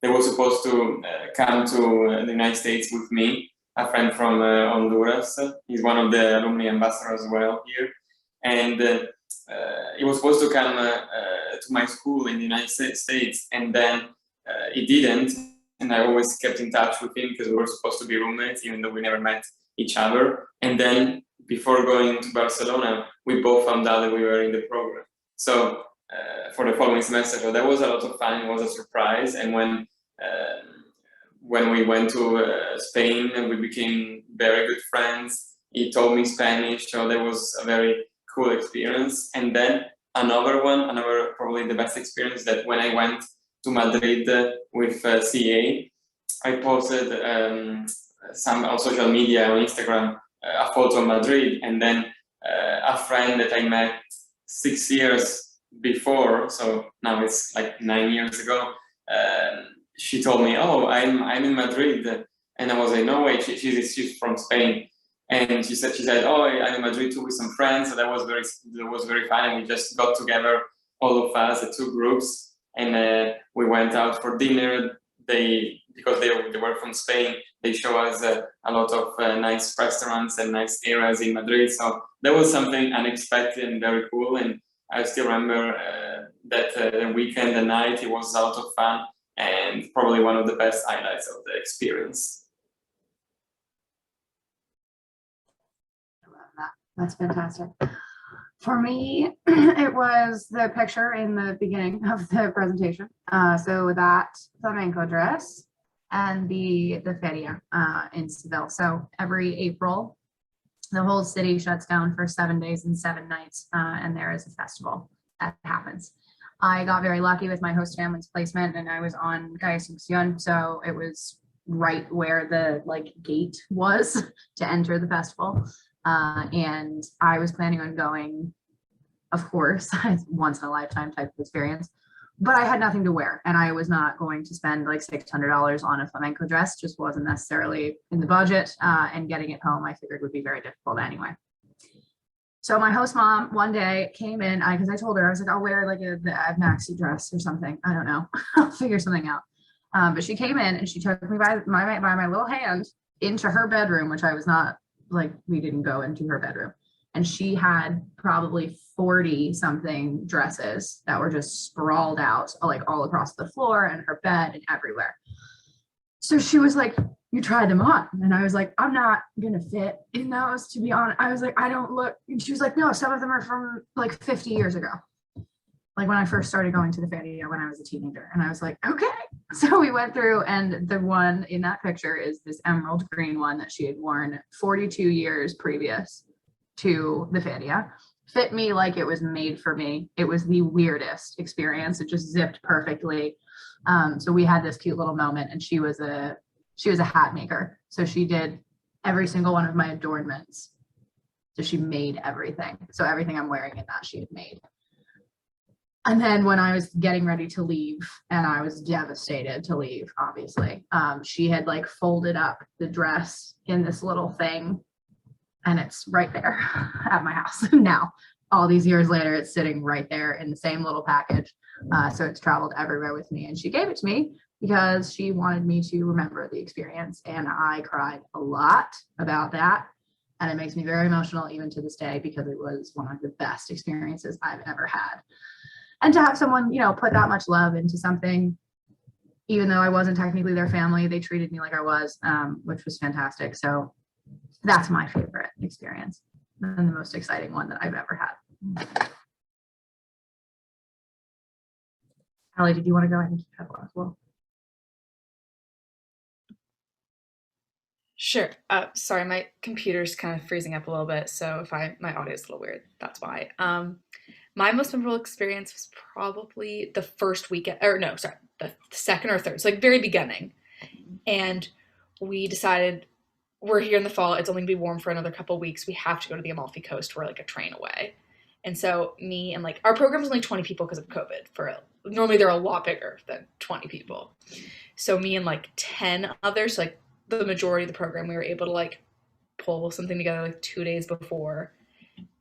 that was supposed to come to the United States with me, a friend from Honduras. He's one of the alumni ambassadors as well here, and he was supposed to come to my school in the United States, and then he didn't. And I always kept in touch with him because we were supposed to be roommates, even though we never met each other. And then before going to Barcelona, we both found out that we were in the program. So for the following semester, so that was a lot of fun. It was a surprise. And when we went to Spain, we became very good friends. He taught me Spanish, so that was a very cool experience. And then another probably the best experience, that when I went to Madrid with CA, I posted some on social media, on Instagram, a photo of Madrid, and then a friend that I met 6 years before, so now it's like 9 years ago, she told me, "Oh, I'm in Madrid," and I was like, "No way!" She's from Spain, and she said, "Oh, I'm in Madrid too with some friends." So that was very fun, and we just got together, all of us, the two groups. And we went out for dinner. Because they were from Spain, they show us a lot of nice restaurants and nice areas in Madrid. So that was something unexpected and very cool. And I still remember that the weekend, the night, it was a lot of fun and probably one of the best highlights of the experience. I love that. That's fantastic. For me, it was the picture in the beginning of the presentation. So that flamenco dress and the feria in Seville. So every April, the whole city shuts down for 7 days and 7 nights, and there is a festival that happens. I got very lucky with my host family's placement, and I was on Calle Asunción, so it was right where the gate was to enter the festival. And I was planning on going, of course, once in a lifetime type of experience, but I had nothing to wear, and I was not going to spend like $600 on a flamenco dress. Just wasn't necessarily in the budget, and getting it home I figured would be very difficult anyway. So my host mom one day came in, because I told her, I was like, I'll wear like a maxi dress or something. I don't know, I'll figure something out. But she came in and she took me by my little hand into her bedroom, which I was not, like, we didn't go into her bedroom. And she had probably 40 something dresses that were just sprawled out, like all across the floor and her bed and everywhere. So she was like, "You tried them on?" And I was like, "I'm not gonna fit in those, to be honest." I was like, "I don't look." And she was like, "No, some of them are from like 50 years ago." Like when I first started going to the feria when I was a teenager. And I was like, okay. So we went through, and the one in that picture is this emerald green one that she had worn 42 years previous to the feria. Fit me like it was made for me. It was the weirdest experience. It just zipped perfectly. So we had this cute little moment, and she was a hat maker. So she did every single one of my adornments. So she made everything. So everything I'm wearing in that she had made. And then when I was getting ready to leave, and I was devastated to leave, obviously, she had like folded up the dress in this little thing, and it's right there at my house now. All these years later, it's sitting right there in the same little package. So it's traveled everywhere with me, and she gave it to me because she wanted me to remember the experience. And I cried a lot about that. And it makes me very emotional even to this day, because it was one of the best experiences I've ever had. And to have someone, put that much love into something, even though I wasn't technically their family, they treated me like I was, which was fantastic. So that's my favorite experience and the most exciting one that I've ever had. Allie, did you want to go ahead and keep that as well? Sure. Sorry, my computer's kind of freezing up a little bit, so if my audio is a little weird, that's why. My most memorable experience was probably the first weekend, or no, sorry, the second or third, so like very beginning. And we decided we're here in the fall. It's only gonna be warm for another couple of weeks. We have to go to the Amalfi Coast. We're like a train away. And so me and like our program's only 20 people because of COVID. Normally they're a lot bigger than 20 people. So me and like 10 others, like the majority of the program, we were able to like pull something together like 2 days before,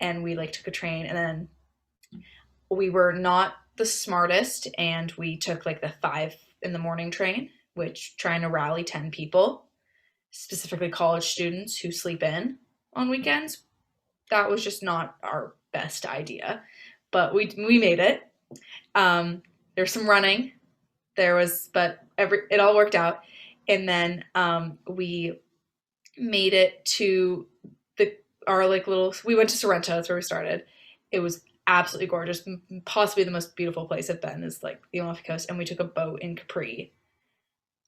and we like took a train, and then we were not the smartest, and we took like the 5 a.m. train, which trying to rally 10 people, specifically college students who sleep in on weekends, that was just not our best idea, but we made it. There's some running, but it all worked out. And then we made it to we went to Sorrento, that's where we started. It was absolutely gorgeous, possibly the most beautiful place I've been is like the Amalfi Coast, and we took a boat in Capri.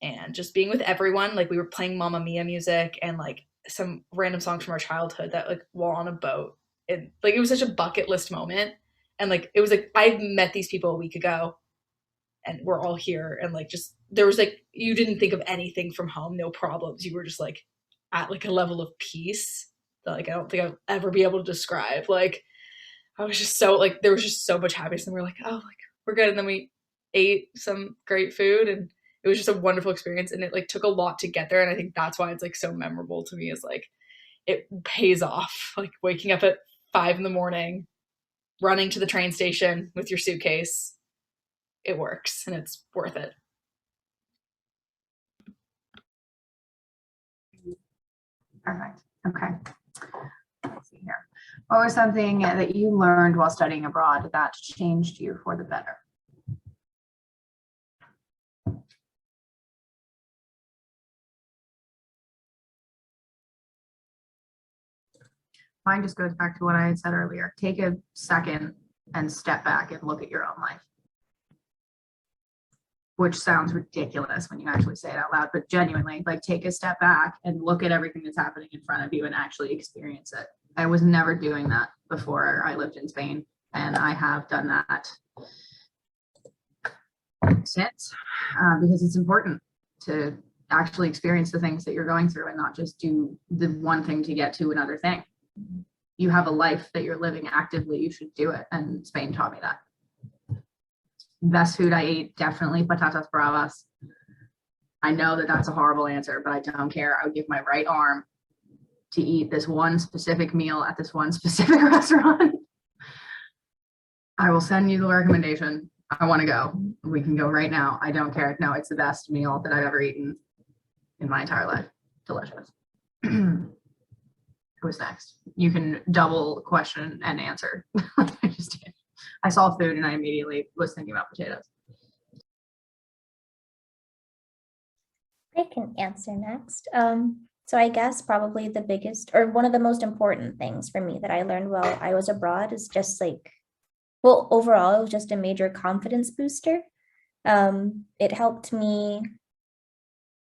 And just being with everyone, like we were playing Mamma Mia music and like some random songs from our childhood that like while on a boat. It was such a bucket list moment. And like it was like I met these people a week ago, and we're all here, and like just there was like you didn't think of anything from home, no problems. You were just like at like a level of peace that like I don't think I'll ever be able to describe. Like I was just so like there was just so much happiness, and we were like, oh, like we're good. And then we ate some great food, and it was just a wonderful experience. And it like took a lot to get there, and I think that's why it's like so memorable to me, is like it pays off. Like waking up at 5 a.m, running to the train station with your suitcase, it works and it's worth it. Perfect. Okay. Let's see here. What was something that you learned while studying abroad that changed you for the better? Mine just goes back to what I had said earlier. Take a second and step back and look at your own life. Which sounds ridiculous when you actually say it out loud, but genuinely, like take a step back and look at everything that's happening in front of you and actually experience it. I was never doing that before I lived in Spain, and I have done that since, because it's important to actually experience the things that you're going through and not just do the one thing to get to another thing. You have a life that you're living actively, you should do it, and Spain taught me that. Best food I ate, definitely patatas bravas. I know that that's a horrible answer, but I don't care. I would give my right arm to eat this one specific meal at this one specific restaurant. I will send you the recommendation. I want to go. We can go right now. I don't care. No, it's the best meal that I've ever eaten in my entire life. Delicious. Who's next? You can double question and answer. I saw food and I immediately was thinking about potatoes. I can answer next. So I guess probably the biggest or one of the most important things for me that I learned while I was abroad is just like, well, overall, it was just a major confidence booster. It helped me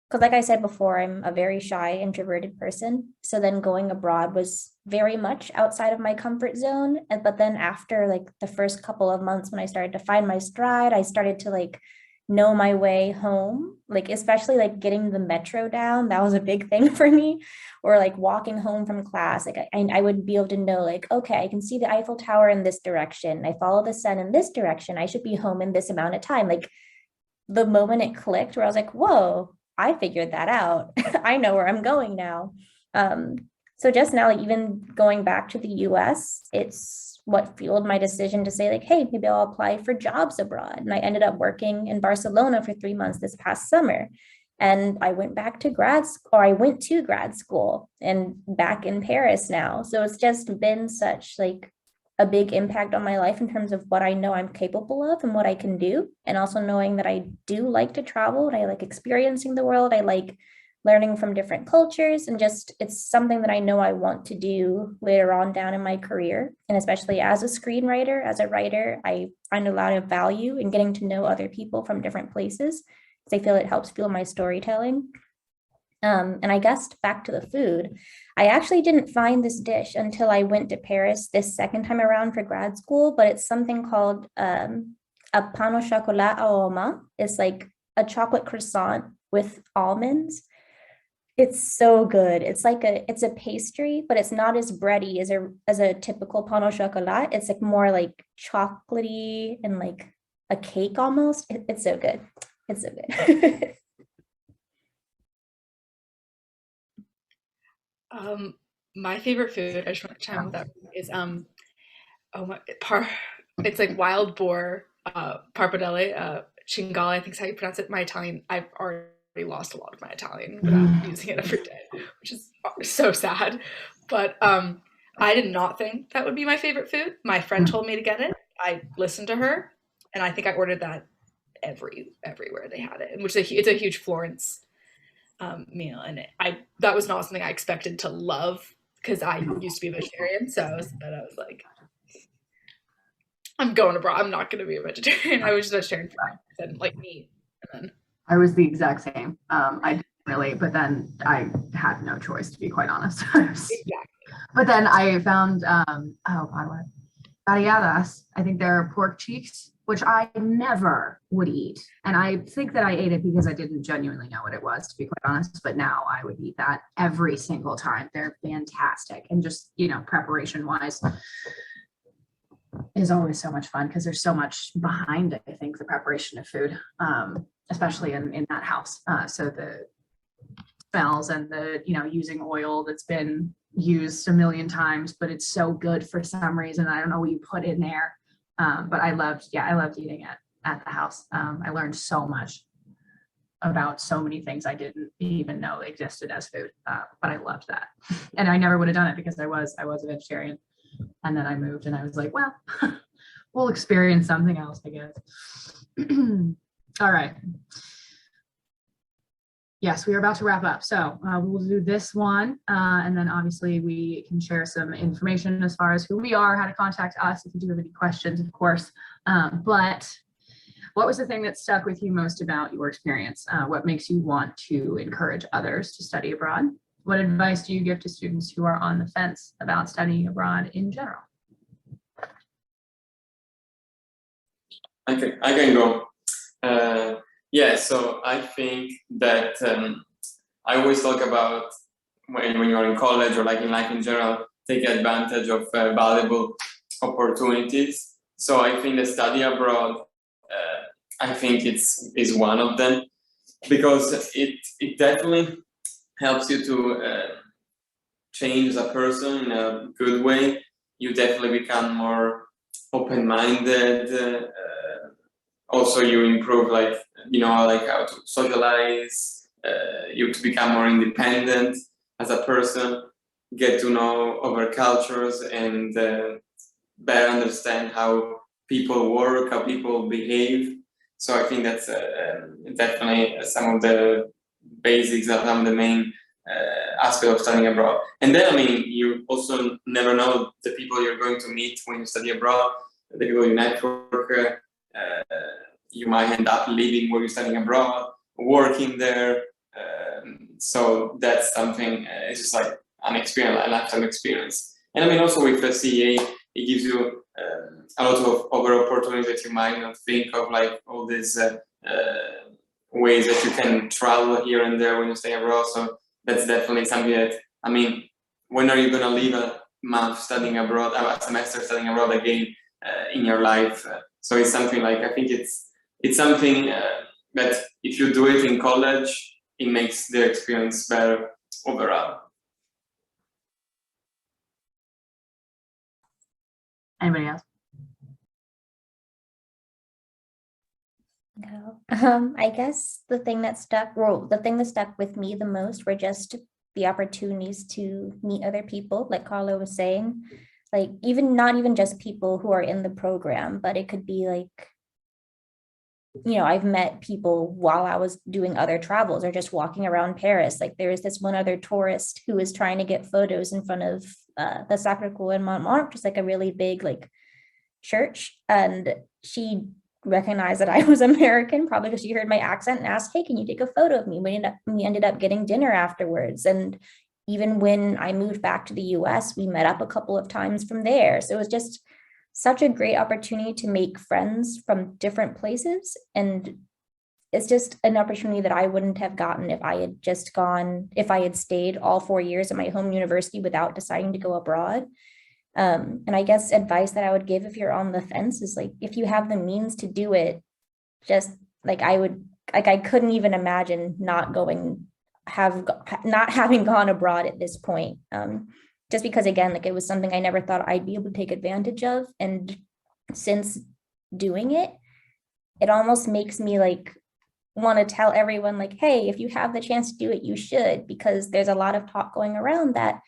because like I said before, I'm a very shy, introverted person. So then going abroad was very much outside of my comfort zone. But then after like the first couple of months when I started to find my stride, I started to like know my way home, like especially like getting the metro down. That was a big thing for me. Or like walking home from class, like I would be able to know like, okay, I can see the Eiffel Tower in this direction. I follow the sun in this direction. I should be home in this amount of time. Like the moment it clicked where I was like, whoa, I figured that out. I know where I'm going now. So just now, like even going back to the US, it's what fueled my decision to say like, hey, maybe I'll apply for jobs abroad. And I ended up working in Barcelona for 3 months this past summer. And I went back to I went to grad school and back in Paris now. So it's just been such like a big impact on my life in terms of what I know I'm capable of and what I can do. And also knowing that I do like to travel and I like experiencing the world. I like learning from different cultures, and just it's something that I know I want to do later on down in my career. And especially as a screenwriter, as a writer, I find a lot of value in getting to know other people from different places, because I feel it helps fuel my storytelling. And I guess back to the food, I actually didn't find this dish until I went to Paris this second time around for grad school, but it's something called a pain au chocolat au almond. It's like a chocolate croissant with almonds. It's so good. It's a pastry, but it's not as bready as a typical pain au chocolat. It's like more like chocolatey and like a cake almost. It's so good. It's so good. My favorite food, I just want to chime with that, is it's like wild boar, parpadelle, cingale, I think is how you pronounce it. My Italian, I've already lost a lot of my Italian without using it every day, which is so sad. But I did not think that would be my favorite food. My friend told me to get it. I listened to her, and I think I ordered that everywhere they had it, and it's a huge Florence meal, and that was not something I expected to love because I used to be a vegetarian. So I was like, I'm going abroad. I'm not going to be a vegetarian. I was just vegetarian for life. I didn't like meat, and then I was the exact same. I didn't really, but then I had no choice, to be quite honest. exactly. But then I found, oh God, what? Variadas. I think they're pork cheeks, which I never would eat. And I think that I ate it because I didn't genuinely know what it was, to be quite honest. But now I would eat that every single time. They're fantastic. And just, preparation wise is always so much fun because there's so much behind it, I think, the preparation of food, especially in that house. So the smells and the, using oil that's been used a million times, but it's so good for some reason. I don't know what you put in there. But I loved eating it at the house. I learned so much about so many things I didn't even know existed as food, but I loved that. And I never would have done it because I was a vegetarian. And then I moved and I was like, well, we'll experience something else, I guess. All right. Yes, we are about to wrap up. So we'll do this one. And then obviously we can share some information as far as who we are, how to contact us if you do have any questions, of course. But what was the thing that stuck with you most about your experience? What makes you want to encourage others to study abroad? What advice do you give to students who are on the fence about studying abroad in general? I can go. Yeah, so I think that I always talk about when you're in college or like in life in general, take advantage of valuable opportunities. So I think the study abroad, I think is one of them, because it definitely helps you to change as a person in a good way. You definitely become more open-minded. Also, you improve like how to socialize. You to become more independent as a person, get to know other cultures, and better understand how people work, how people behave. So I think that's definitely some of the basics, some of the main aspect of studying abroad. And then, I mean, you also never know the people you're going to meet when you study abroad, the people you network. You might end up living where you're studying abroad, working there. So that's something, it's just like an experience, a lifetime experience. And I mean, also with the CEA, it gives you a lot of other opportunities that you might not think of, like all these ways that you can travel here and there when you stay abroad. So that's definitely something that, I mean, when are you going to leave a month studying abroad, a semester studying abroad again in your life? So it's something like, I think it's something that if you do it in college, it makes the experience better overall. Anybody else? No. I guess the thing that stuck with me the most were just the opportunities to meet other people, like Carla was saying, like even not even just people who are in the program, but it could be like, I've met people while I was doing other travels or just walking around Paris. Like there was this one other tourist who was trying to get photos in front of the Sacré-Cœur in Montmartre, just like a really big like church, and she recognized that I was American, probably because she heard my accent and asked, "Hey, can you take a photo of me?" We ended up getting dinner afterwards, and even when I moved back to the US, we met up a couple of times from there. So it was just such a great opportunity to make friends from different places, and it's just an opportunity that I wouldn't have gotten if I had stayed all 4 years at my home university without deciding to go abroad. And I guess advice that I would give if you're on the fence is like, if you have the means to do it, just like I couldn't even imagine not having gone abroad at this point. Just because again, like it was something I never thought I'd be able to take advantage of. And since doing it, it almost makes me like want to tell everyone like, hey, if you have the chance to do it, you should, because there's a lot of talk going around that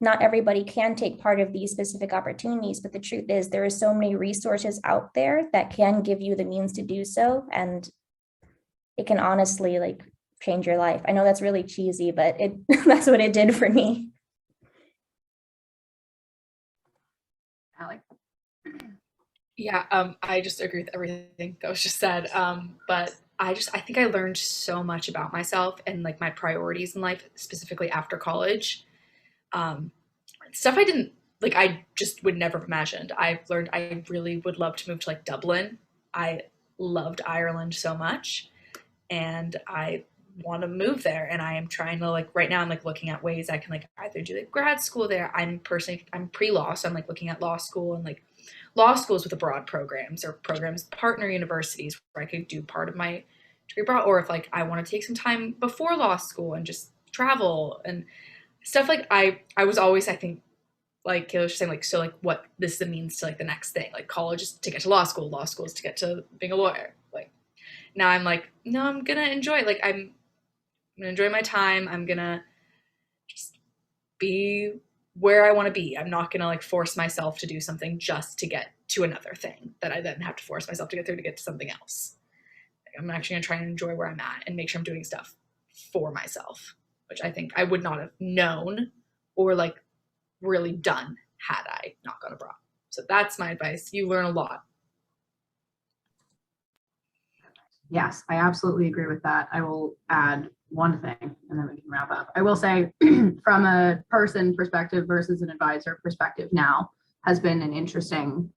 not everybody can take part of these specific opportunities. But the truth is there are so many resources out there that can give you the means to do so. And it can honestly like change your life. I know that's really cheesy, but that's what it did for me. Allie? Yeah, I just agree with everything that was just said. But I think I learned so much about myself and like my priorities in life, specifically after college. Stuff I didn't like, I just would never have imagined. I've learned I really would love to move to like Dublin. I loved Ireland so much, and I want to move there. And I am trying to like right now I'm like looking at ways I can like either do like grad school there. I'm pre-law, so I'm like looking at law school and like law schools with abroad programs or programs partner universities where I could do part of my degree abroad, or if like I want to take some time before law school and just travel and stuff. Like I was always, I think, like Kayla was just saying, like, so like what this means to like the next thing, like college is to get to law school is to get to being a lawyer. Like now I'm like, no, I'm gonna enjoy it. Like I'm gonna enjoy my time. I'm gonna just be where I want to be. I'm not gonna like force myself to do something just to get to another thing that I then have to force myself to get through to get to something else. Like, I'm actually gonna try and enjoy where I'm at and make sure I'm doing stuff for myself, which I think I would not have known or like really done had I not gone abroad. So that's my advice. You learn a lot. Yes, I absolutely agree with that. I will add one thing and then we can wrap up. I will say from a person perspective versus an advisor perspective now has been an interesting,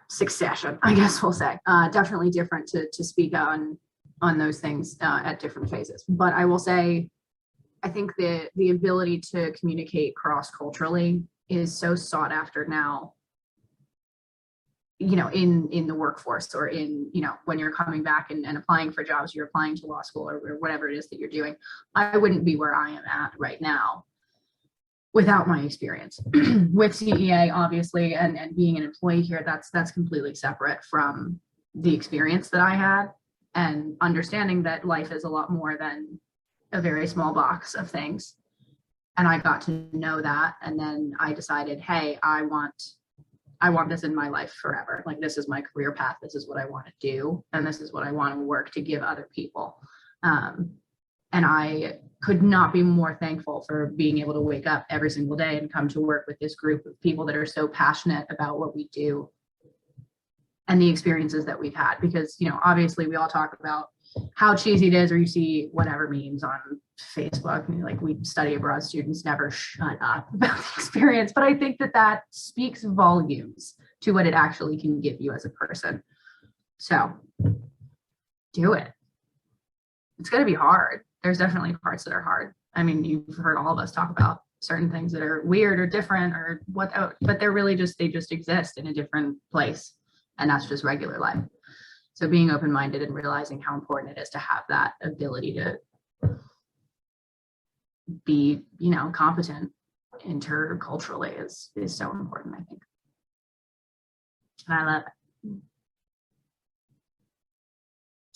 succession, I guess we'll say. Definitely different to speak on those things at different phases. But I will say, I think the ability to communicate cross-culturally is so sought after now, in the workforce or in, when you're coming back and applying for jobs, you're applying to law school or whatever it is that you're doing. I wouldn't be where I am at right now without my experience with CEA, obviously, and being an employee here. That's completely separate from the experience that I had, and understanding that life is a lot more than a very small box of things. And I got to know that. And then I decided, hey, I want this in my life forever. Like, this is my career path. This is what I want to do. And this is what I want to work to give other people. And I could not be more thankful for being able to wake up every single day and come to work with this group of people that are so passionate about what we do and the experiences that we've had. Because, obviously we all talk about how cheesy it is, or you see whatever memes on Facebook, like, we study abroad students never shut up about the experience. But I think that speaks volumes to what it actually can give you as a person. So do it. It's going to be hard. There's definitely parts that are hard. I mean, you've heard all of us talk about certain things that are weird or different or what, but they're really they just exist in a different place. And that's just regular life. So being open-minded and realizing how important it is to have that ability to be, competent interculturally is so important, I think. And I love it.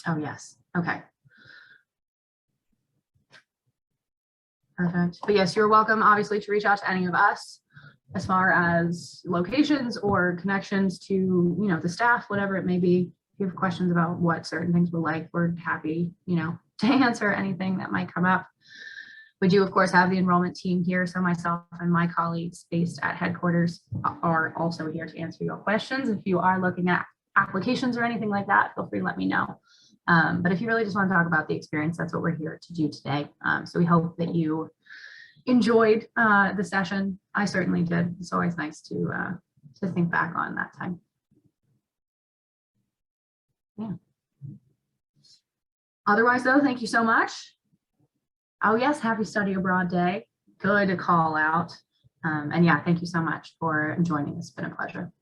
Oh, yes. Okay. Perfect. But yes, you're welcome, obviously, to reach out to any of us as far as locations or connections to, you know, the staff, whatever it may be. If you have questions about what certain things were like, we're happy, you know, to answer anything that might come up. We do, of course, have the enrollment team here. So myself and my colleagues based at headquarters are also here to answer your questions. If you are looking at applications or anything like that, feel free to let me know. But if you really just want to talk about the experience, that's what we're here to do today. So we hope that you enjoyed the session. I certainly did. It's always nice to think back on that time. Yeah. Otherwise, though, thank you so much. Oh, yes, happy study abroad day. Good call out. And yeah, thank you so much for joining us. It's been a pleasure.